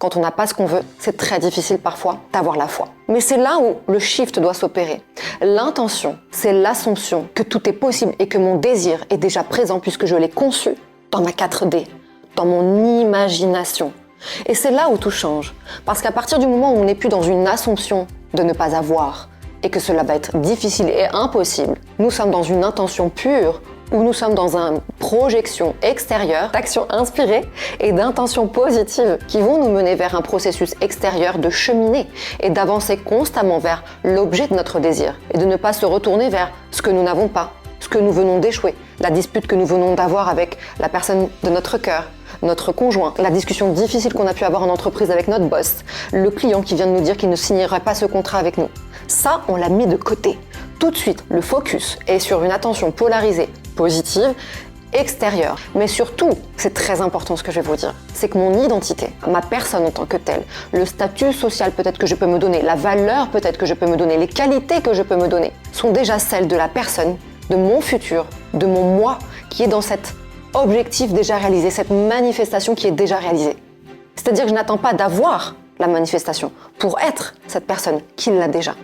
quand on n'a pas ce qu'on veut, c'est très difficile parfois d'avoir la foi. Mais c'est là où le shift doit s'opérer. L'intention, c'est l'assumption que tout est possible et que mon désir est déjà présent puisque je l'ai conçu dans ma 4D, dans mon imagination. Et c'est là où tout change. Parce qu'à partir du moment où on n'est plus dans une assumption de ne pas avoir et que cela va être difficile et impossible, nous sommes dans une intention pure où nous sommes dans une projection extérieure d'actions inspirées et d'intentions positives qui vont nous mener vers un processus extérieur de cheminer et d'avancer constamment vers l'objet de notre désir et de ne pas se retourner vers ce que nous n'avons pas, ce que nous venons d'échouer, la dispute que nous venons d'avoir avec la personne de notre cœur, notre conjoint, la discussion difficile qu'on a pu avoir en entreprise avec notre boss, le client qui vient de nous dire qu'il ne signerait pas ce contrat avec nous. Ça, on l'a mis de côté. Tout de suite, le focus est sur une attention polarisée, positive, extérieure. Mais surtout, c'est très important ce que je vais vous dire, c'est que mon identité, ma personne en tant que telle, le statut social peut-être que je peux me donner, la valeur peut-être que je peux me donner, les qualités que je peux me donner, sont déjà celles de la personne, de mon futur, de mon moi, qui est dans cet objectif déjà réalisé, cette manifestation qui est déjà réalisée. C'est-à-dire que je n'attends pas d'avoir la manifestation pour être cette personne qui l'a déjà.